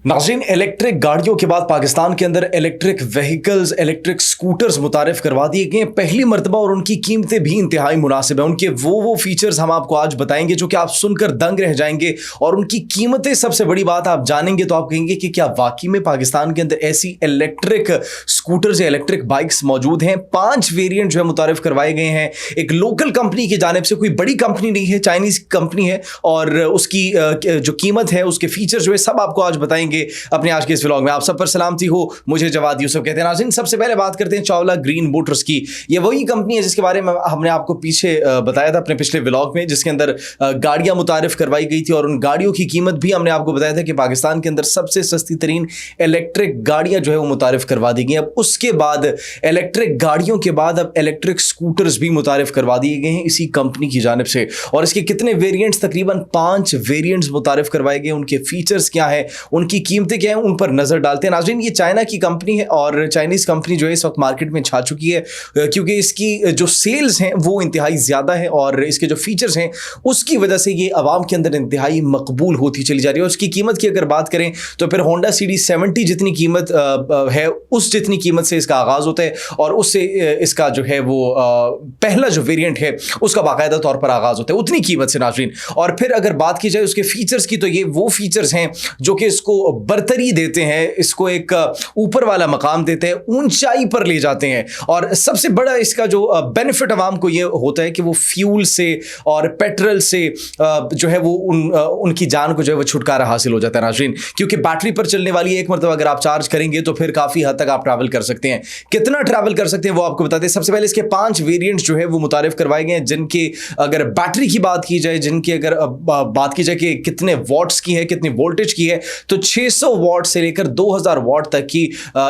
नाज़रीन, इलेक्ट्रिक गाड़ियों के बाद पाकिस्तान के अंदर इलेक्ट्रिक व्हीकल्स, इलेक्ट्रिक स्कूटर्स मुतारिफ करवा दिए गए हैं पहली मरतबा, और उनकी कीमतें भी इंतहाई मुनासिब हैं। उनके वो फीचर्स हम आपको आज बताएंगे जो कि आप सुनकर दंग रह जाएंगे, और उनकी कीमतें सबसे बड़ी बात आप जानेंगे तो आप कहेंगे कि क्या वाकई में पाकिस्तान के अंदर ऐसी इलेक्ट्रिक स्कूटर्स या इलेक्ट्रिक बाइक्स मौजूद हैं। 5 वेरिएंट जो है मुतारिफ करवाए गए हैं एक लोकल कंपनी की जानिब से, कोई बड़ी कंपनी नहीं है, चाइनीज कंपनी है, और उसकी जो कीमत है, उसके फीचर जो है सब आपको आज बताएंगे अपने आज के इस व्लॉग में। आप सब पर सलामती हो, मुझे जवाद यूसुफ कहते हैं। नाज़रीन, सबसे पहले बात करते हैं चावला ग्रीन मोटर्स की। ये वही कंपनी है जिसके बारे में हमने आपको पीछे बताया था अपने पिछले व्लॉग में, जिसके अंदर गाड़ियां मुतारिफ करवाई गई थी, और उन गाड़ियों की कीमत भी हमने आपको बताया था कि पाकिस्तान के अंदर सबसे सस्ती तरीन इलेक्ट्रिक गाड़ियां जो है वो मुतारिफ करवा दी गई। अब उसके बाद इलेक्ट्रिक गाड़ियों के बाद अब इलेक्ट्रिक स्कूटर्स भी मुतारिफ करवा दिए गए हैं इसी कंपनी की जानिब से। और इसके कितने वेरिएंट्स, तकरीबन 5 वेरिएंट्स मुतारिफ करवाए गए। उनके फीचर्स क्या है, उनकी कीमतें क्या हैं, उन पर नजर डालते हैं। नाज़रीन, ये चाइना की कंपनी है और चाइनीज कंपनी जो है इस वक्त मार्केट में छा चुकी है, क्योंकि इसकी जो सेल्स हैं वो इंतहाई ज़्यादा है, और इसके जो फीचर्स हैं उसकी वजह से ये आवाम के अंदर इंतहाई मकबूल होती चली जा रही है। उसकी कीमत की अगर बात करें तो फिर होंडा CD70 जितनी कीमत है, उस जितनी कीमत से इसका आगाज़ होता है, और उससे इसका जो है वो पहला जो वेरिएंट है उसका बाकायदा तौर पर आगाज़ होता है उतनी कीमत से। नाज़रीन, और फिर अगर बात की जाए उसके फीचर्स की, तो ये वो फीचर्स हैं जो कि इसको बरतरी देते हैं, इसको एक ऊपर वाला मकाम देते हैं, ऊंचाई पर ले जाते हैं। और सबसे बड़ा इसका जो बेनिफिट आवाम को ये होता है कि वो फ्यूल से और पेट्रोल से जो है वो उनकी जान को जो है वो छुटकारा हासिल हो जाता है। नाज़रीन, क्योंकि बैटरी पर चलने वाली एक मरतबा अगर आप चार्ज करेंगे तो फिर काफ़ी हद तक आप ट्रैवल कर सकते हैं। कितना ट्रैवल कर सकते हैं वो आपको बताते हैं। सबसे पहले इसके 5 वेरिएंट्स जो है वो मुतारिफ करवाए गए हैं, जिनकी अगर बैटरी की बात की जाए, जिनकी अगर बात की जाए कि कितने वॉट्स की है, कितनी वोल्टेज की है, तो 600 वॉट से लेकर 2000 वॉट तक की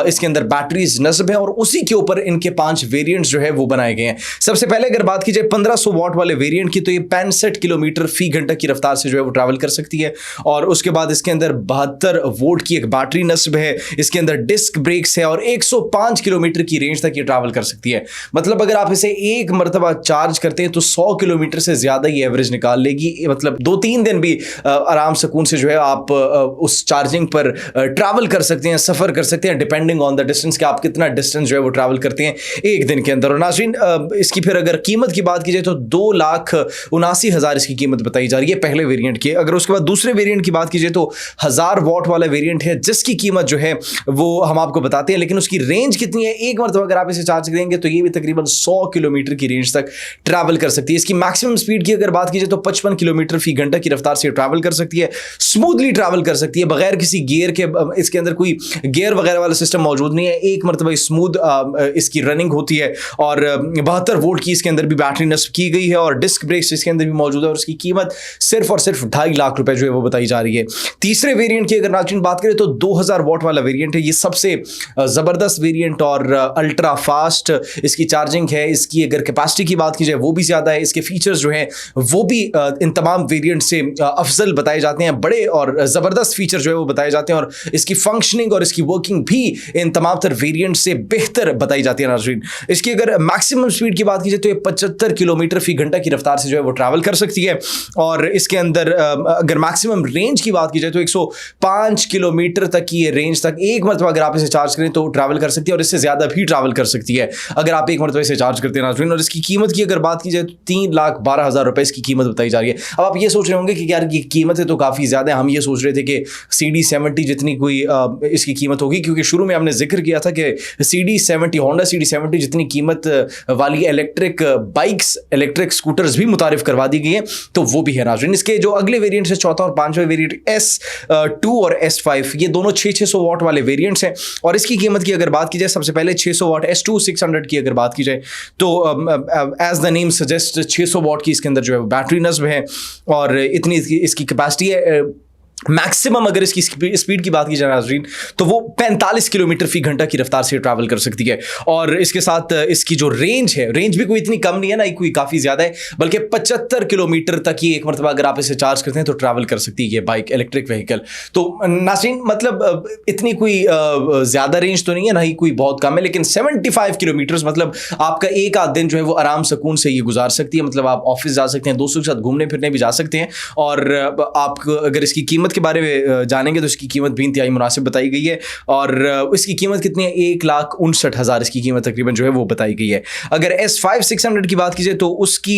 इसके अंदर बैटरीज नस्ब है, और उसी के ऊपर इनके 5 वेरिएंट्स जो है वो बनाए गए हैं। सबसे पहले अगर बात की जाए 1500 वॉट वाले वेरिएंट की, तो ये 65 किलोमीटर फी घंटा की रफ्तार से जो है वो ट्रैवल कर सकती है। और उसके बाद इसके अंदर 72 वोल्ट की एक बैटरी नस्ब है, इसके अंदर डिस्क ब्रेक्स है, और 105 किलोमीटर की रेंज तक ये ट्रैवल कर सकती है। मतलब अगर आप इसे एक मरतबा चार्ज करते हैं तो 100 किलोमीटर से ज्यादा ये एवरेज निकाल लेगी। मतलब 2-3 दिन भी आराम सुकून से जो है आप उस चार्जिंग पर ट्रैवल कर सकते हैं, सफर कर सकते हैं, डिपेंडिंग ऑन द डिस्टेंस कि आप कितना डिस्टेंस जो है वो ट्रैवल करते हैं एक दिन के अंदर। और नाज़रीन, इसकी फिर अगर कीमत की बात की जाए तो 2,79,000 इसकी कीमत बताई जा रही है पहले वेरिएंट की। अगर उसके बाद दूसरे वेरिएंट की बात की जाए तो 1000 वॉट वाला वेरिएंट है, जिसकी कीमत जो है वो हम आपको बताते हैं, लेकिन उसकी रेंज कितनी है, एक मरतबा अगर आप इसे चार्ज करेंगे तो ये भी तकरीबन 100 किलोमीटर की रेंज तक ट्रैवल कर सकती है। इसकी मैक्सिमम स्पीड की अगर बात की जाए तो 55 किलोमीटर फी घंटा की रफ्तार से ट्रैवल कर सकती है, स्मूथली ट्रैवल कर सकती है बगैर किसी गियर के। इसके अंदर कोई गियर वगैरह वाला सिस्टम मौजूद नहीं है, एक मरतबा स्मूथ इसकी रनिंग होती है, और 72 वोल्ट की इसके अंदर भी बैटरी नस्ब की गई है, और डिस्क ब्रेक्स इसके अंदर भी मौजूद है, और उसकी कीमत सिर्फ और सिर्फ 2.5 लाख रुपए जो है वो बताई जा रही है। तीसरे वेरिएंट की अगर नाज़रीन बात करें तो 2000 वॉट वाला वेरिएंट है। ये सबसे ज़बरदस्त वेरिएंट और अल्ट्रा फास्ट इसकी चार्जिंग है। इसकी अगर कैपेसिटी की बात की जाए वो भी ज़्यादा है, इसके फीचर्स जो हैं वो भी इन तमाम वेरिएंट से अफजल बताए जाते हैं, बड़े और ज़बरदस्त फीचर जो है वो बताए जाते हैं, और इसकी फंक्शनिंग और इसकी वर्किंग भी इन तमाम तर वेरिएंट से बेहतर बताई जाती है। नाज़रीन, इसकी अगर मैक्सिमम स्पीड की बात की जाए तो ये 75 किलोमीटर फी घंटा की रफ्तार से जो है वो ट्रैवल कर सकती है, और इसके अंदर अगर मैक्सिमम रेंज की बात की जाए तो 105 किलोमीटर तक की ये रेंज तक एक मरतबा अगर आप इसे चार्ज करें तो ट्रैवल कर सकती है, और इससे ज़्यादा भी ट्रैवल कर सकती है अगर आप एक मरतबा इसे चार्ज करते हैं। नाज़रीन, और इसकी कीमत की अगर बात की जाए तो 3,12,000 रुपए इसकी कीमत बताई जा रही है। अब आप ये सोच रहे होंगे कि यार ये कीमत है तो काफ़ी ज़्यादा है। हम ये सोच रहे थे कि CD70 जितनी कोई इसकी कीमत होगी, क्योंकि शुरू में हमने जिक्र किया था कि CD70 होंडा CD70 जितनी कीमत वाली इलेक्ट्रिक बाइक्स, इलेक्ट्रिक स्कूटर्स भी मुतारिफ करवा दी गई है, तो वो भी है। नाज़रीन, इसके जो अगले वेरिएंट्स है, चौथा और पांचवा वेरिएंट S2 और S5, ये दोनों 600 वॉट वाले वेरिएंट्स हैं, और इसकी कीमत की अगर बात की जाए सबसे पहले 600 वॉट S2 600 की अगर बात की जाए तो as the name suggest 600 watt की इसके अंदर जो है बैटरी नस्ब है, और इतनी इसकी कैपेसिटी है। मैक्सिमम अगर इसकी स्पीड की बात की जाए नाज़रीन तो वो 45 किलोमीटर फी घंटा की रफ्तार से ट्रैवल कर सकती है, और इसके साथ इसकी जो रेंज है, रेंज भी कोई इतनी कम नहीं है ना कोई काफ़ी ज़्यादा है, बल्कि 75 किलोमीटर तक ही एक मरतबा अगर आप इसे चार्ज करते हैं तो ट्रैवल कर सकती है ये बाइक, इलेक्ट्रिक व्हीकल। तो नाज़रीन, मतलब इतनी कोई ज़्यादा रेंज तो नहीं है, ना ही कोई बहुत कम है, लेकिन 75 किलोमीटर मतलब आपका एक आध दिन जो है वो आराम सुकून से ये गुजार सकती है। मतलब आप ऑफिस जा सकते हैं, दोस्तों के साथ घूमने फिरने भी जा सकते हैं, और आप अगर इसकी कीमत कीमत के बारे में जानेंगे तो इसकी कीमत भी इंतहाई मुनासिब बताई गई है, और इसकी कीमत कितनी है, 1,59,000 इसकी कीमत तकरीबन जो है वो बताई गई है। अगर S5 600 की बात कीजिए तो उसकी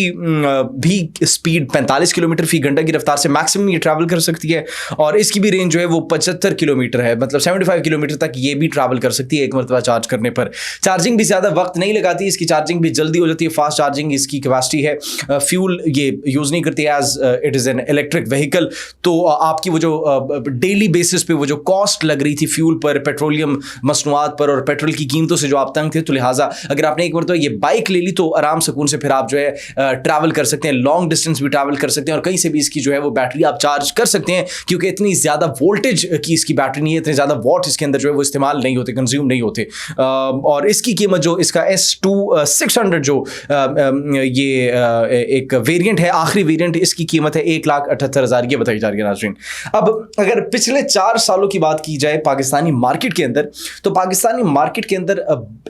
भी स्पीड 45 किलोमीटर फी घंटा की रफ्तार से मैक्सिमम ये ट्रैवल कर सकती है, और इसकी भी रेंज जो है वो 75 किलोमीटर है, मतलब 75 किलोमीटर तक ये भी ट्रैवल कर सकती है एक मरतबा चार्ज करने पर। चार्जिंग भी ज़्यादा वक्त नहीं लगाती, इसकी चार्जिंग भी जल्दी हो जाती है, फास्ट चार्जिंग इसकी कैपेसिटी है। फ्यूल ये यूज़ नहीं करती as it is an electric vehicle, तो आपकी वो जो डेली बेसिस पे वो जो कॉस्ट लग रही थी फ्यूल पर, पेट्रोलियम मसनूआत पर और पेट्रोल की कीमतों से जो आप तंग थे, तो लिहाजा अगर आपने एक मरतबा ये बाइक ले ली तो आराम सुकून से फिर आप जो है ट्रैवल कर सकते हैं, लॉन्ग डिस्टेंस भी ट्रैवल कर सकते हैं, और कहीं से भी इसकी जो है वो बैटरी आप चार्ज कर सकते हैं, क्योंकि इतनी ज़्यादा वोल्टेज की इसकी बैटरी नहीं है, इतने ज़्यादा वॉट इसके अंदर जो है वो इस्तेमाल नहीं होते, कंज्यूम नहीं होते। और इसकी कीमत जो इसका S2 600 जो ये एक वेरिएंट है, आखिरी वेरिएंट, इसकी कीमत है 1,78,000 ये बताई जा रही है नाज़रीन। अब अगर पिछले 4 सालों की बात की जाए पाकिस्तानी मार्केट के अंदर, तो पाकिस्तानी मार्केट के अंदर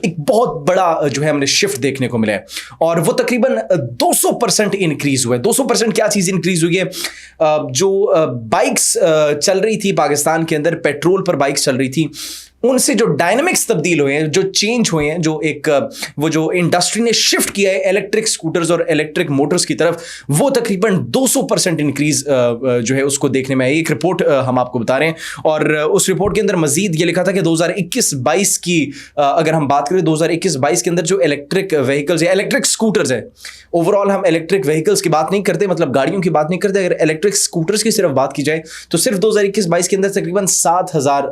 एक बहुत बड़ा जो है हमने शिफ्ट देखने को मिला है, और वो तकरीबन 200% इंक्रीज हुआ है। 200% क्या चीज़ इंक्रीज हुई है? जो बाइक्स चल रही थी पाकिस्तान के अंदर, पेट्रोल पर बाइक्स चल रही थी, उनसे जो डायनामिक्स तब्दील हुए हैं, जो चेंज हुए हैं, जो एक वो जो इंडस्ट्री ने शिफ्ट किया है इलेक्ट्रिक स्कूटर्स और इलेक्ट्रिक मोटर्स की तरफ, वो तकरीबन 200% इंक्रीज जो है उसको देखने में आई। एक रिपोर्ट हम आपको बता रहे हैं, और उस रिपोर्ट के अंदर मजीद ये लिखा था कि 2021-22 की अगर हम बात करें, 2021-22 के अंदर जो इलेक्ट्रिक व्हीकल्स या इलेक्ट्रिक स्कूटर्स है, ओवरऑल हम इलेक्ट्रिक व्हीकल्स की बात नहीं करते, मतलब गाड़ियों की बात नहीं करते, अगर इलेक्ट्रिक स्कूटर्स की सिर्फ बात की जाए तो सिर्फ 2021-22 के अंदर तकरीबन 7,000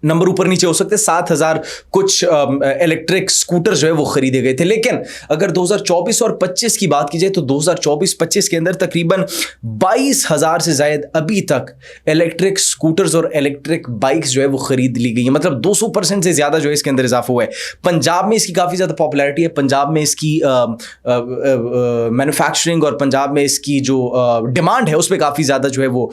नंबर ऊपर नीचे हो सकते, 7,000 कुछ इलेक्ट्रिक स्कूटर जो है वो खरीदे गए थे। लेकिन अगर 2024 और 25 की बात की जाए तो 2024-25 के अंदर तकरीबन 22,000 से ज्यादा अभी तक इलेक्ट्रिक स्कूटर्स और इलेक्ट्रिक बाइक्स जो है वो खरीद ली गई है, मतलब 200% से ज्यादा जो है इसके अंदर इजाफा हुआ है। पंजाब में इसकी काफी ज्यादा पॉपुलैरिटी है, पंजाब में इसकी मैन्युफैक्चरिंग और पंजाब में इसकी जो डिमांड है उस पर काफी ज्यादा जो है वो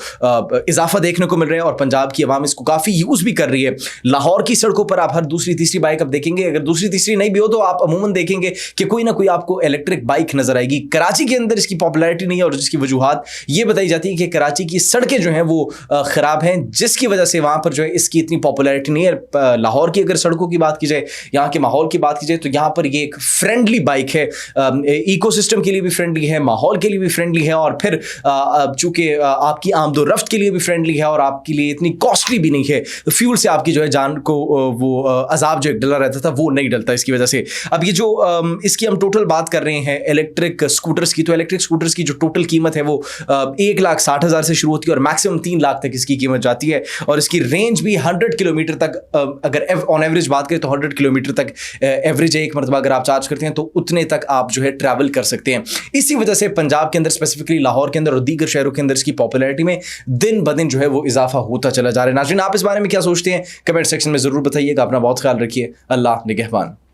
इजाफा देखने को मिल रहा है, और पंजाब की आवाम इसको काफी यूज भी कर रही है। लाहौर की सड़कों पर आप हर दूसरी तीसरी बाइक अब देखेंगे, अगर दूसरी तीसरी नहीं भी हो तो आप अमूमन देखेंगे कि कोई ना कोई आपको इलेक्ट्रिक बाइक नजर आएगी। कराची के अंदर इसकी पॉपुलैरिटी नहीं है, और जिसकी वजूहात ये बताई जाती है कि कराची की सड़कें जो हैं वो खराब हैं, जिसकी वजह से वहां पर जो है इसकी इतनी पॉपुलैरिटी नहीं है। लाहौर की अगर सड़कों की बात की जाए, यहाँ के माहौल की बात की जाए, तो यहाँ पर ये एक फ्रेंडली बाइक है, इकोसिस्टम के लिए भी फ्रेंडली है, माहौल के लिए भी फ्रेंडली है, और फिर चूंकि आपकी आमदोरफ्त के लिए भी फ्रेंडली है, और आपके लिए इतनी कॉस्टली भी नहीं है। फ्यूल से आपकी जो है जान को वो अजाब जो एक डला रहता था वो नहीं डलता इसकी वजह से। अब ये जो इसकी हम टोटल बात कर रहे हैं इलेक्ट्रिक स्कूटर्स की, तो इलेक्ट्रिक स्कूटर्स की जो टोटल कीमत है वो 1,60,000 से शुरू होती है और मैक्सिमम 3 लाख तक इसकी कीमत जाती है, और इसकी रेंज भी 100 किलोमीटर तक, अगर ऑन एवरेज बात करें तो 100 किलोमीटर तक एवरेज है। एक मरतबा अगर आप चार्ज करते हैं तो उतने तक आप जो है ट्रैवल कर सकते हैं। इसी वजह से पंजाब के अंदर, स्पेसिफिकली लाहौर के अंदर और दीगर शहरों के अंदर इसकी पॉपुलैरिटी में दिन ब दिन जो है वो इजाफा होता चला जा रहा है। नाज़रीन, आप इस बारे में क्या सोचते हैं? कमेंट सेक्शन में जरूर बताइएगा। अपना बहुत ख्याल रखिए। अल्लाह निगहबान।